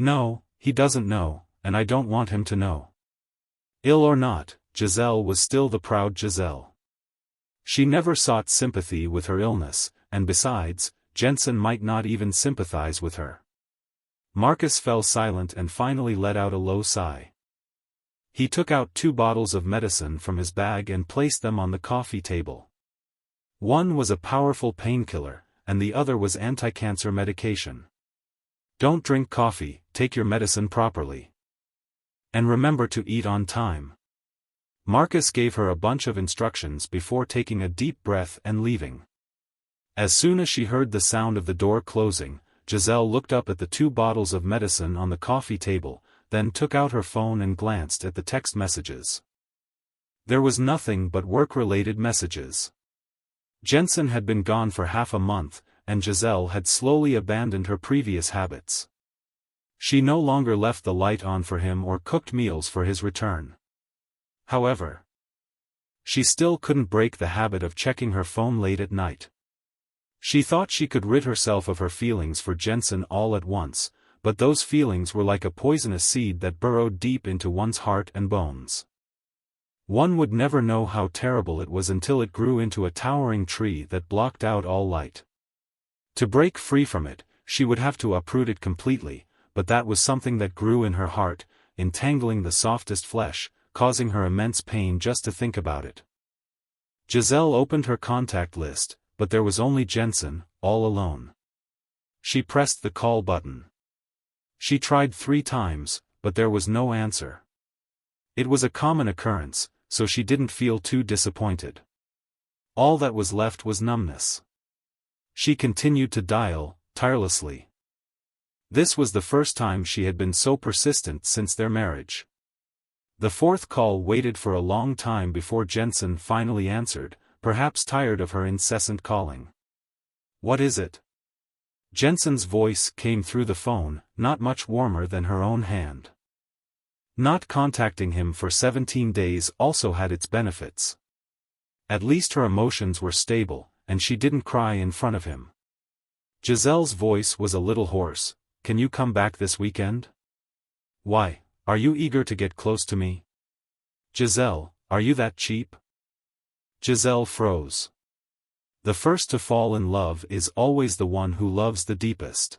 No, he doesn't know, and I don't want him to know. Ill or not, Giselle was still the proud Giselle. She never sought sympathy with her illness, and besides, Jensen might not even sympathize with her. Marcus fell silent and finally let out a low sigh. He took out 2 bottles of medicine from his bag and placed them on the coffee table. One was a powerful painkiller, and the other was anti-cancer medication. Don't drink coffee, take your medicine properly. And remember to eat on time. Marcus gave her a bunch of instructions before taking a deep breath and leaving. As soon as she heard the sound of the door closing, Giselle looked up at the 2 bottles of medicine on the coffee table, then took out her phone and glanced at the text messages. There was nothing but work-related messages. Jensen had been gone for half a month, and Giselle had slowly abandoned her previous habits. She no longer left the light on for him or cooked meals for his return. However, she still couldn't break the habit of checking her phone late at night. She thought she could rid herself of her feelings for Jensen all at once, but those feelings were like a poisonous seed that burrowed deep into one's heart and bones. One would never know how terrible it was until it grew into a towering tree that blocked out all light. To break free from it, she would have to uproot it completely, but that was something that grew in her heart, entangling the softest flesh, causing her immense pain just to think about it. Giselle opened her contact list, but there was only Jensen, all alone. She pressed the call button. She tried 3 times, but there was no answer. It was a common occurrence, so she didn't feel too disappointed. All that was left was numbness. She continued to dial, tirelessly. This was the first time she had been so persistent since their marriage. The 4th call waited for a long time before Jensen finally answered, perhaps tired of her incessant calling. What is it? Jensen's voice came through the phone, not much warmer than her own hand. Not contacting him for 17 days also had its benefits. At least her emotions were stable, and she didn't cry in front of him. Giselle's voice was a little hoarse. Can you come back this weekend? Why, are you eager to get close to me? Giselle, are you that cheap? Giselle froze. The first to fall in love is always the one who loves the deepest.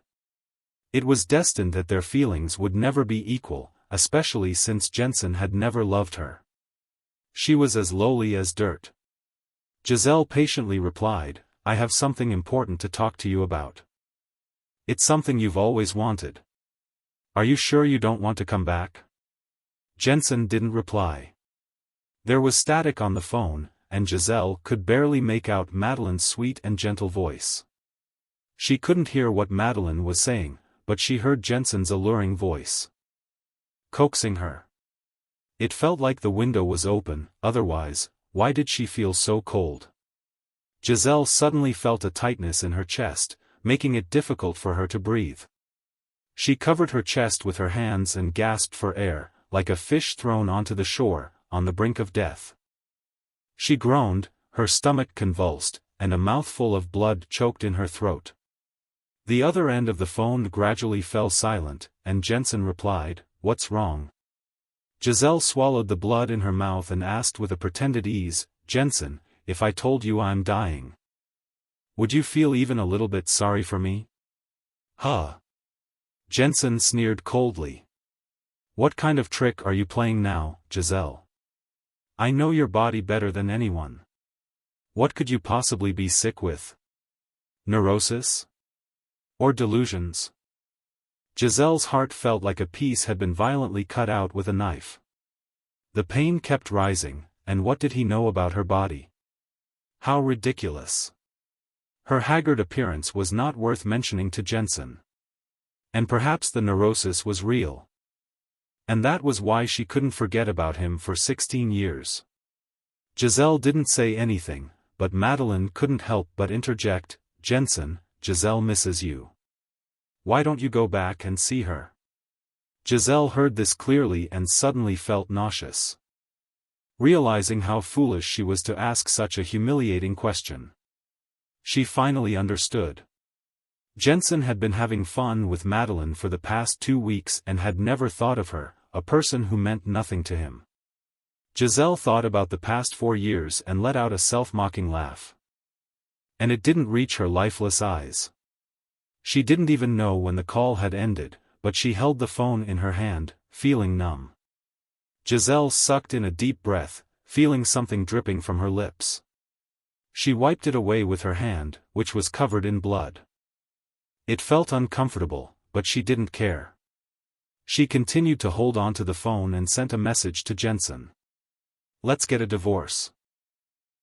It was destined that their feelings would never be equal, especially since Jensen had never loved her. She was as lowly as dirt. Giselle patiently replied, I have something important to talk to you about. It's something you've always wanted. Are you sure you don't want to come back? Jensen didn't reply. There was static on the phone, and Giselle could barely make out Madeline's sweet and gentle voice. She couldn't hear what Madeline was saying, but she heard Jensen's alluring voice. Coaxing her. It felt like the window was open, otherwise, why did she feel so cold? Giselle suddenly felt a tightness in her chest, making it difficult for her to breathe. She covered her chest with her hands and gasped for air, like a fish thrown onto the shore, on the brink of death. She groaned, her stomach convulsed, and a mouthful of blood choked in her throat. The other end of the phone gradually fell silent, and Jensen replied, What's wrong? Giselle swallowed the blood in her mouth and asked with a pretended ease, Jensen, if I told you I'm dying, would you feel even a little bit sorry for me? Huh? Jensen sneered coldly. What kind of trick are you playing now, Giselle? I know your body better than anyone. What could you possibly be sick with? Neurosis? Or delusions? Giselle's heart felt like a piece had been violently cut out with a knife. The pain kept rising, and what did he know about her body? How ridiculous. Her haggard appearance was not worth mentioning to Jensen. And perhaps the neurosis was real. And that was why she couldn't forget about him for 16 years. Giselle didn't say anything, but Madeline couldn't help but interject, Jensen, Giselle misses you. Why don't you go back and see her? Giselle heard this clearly and suddenly felt nauseous. Realizing how foolish she was to ask such a humiliating question. She finally understood. Jensen had been having fun with Madeline for the past 2 weeks and had never thought of her, a person who meant nothing to him. Giselle thought about the past 4 years and let out a self-mocking laugh. And it didn't reach her lifeless eyes. She didn't even know when the call had ended, but she held the phone in her hand, feeling numb. Giselle sucked in a deep breath, feeling something dripping from her lips. She wiped it away with her hand, which was covered in blood. It felt uncomfortable, but she didn't care. She continued to hold on to the phone and sent a message to Jensen. "Let's get a divorce."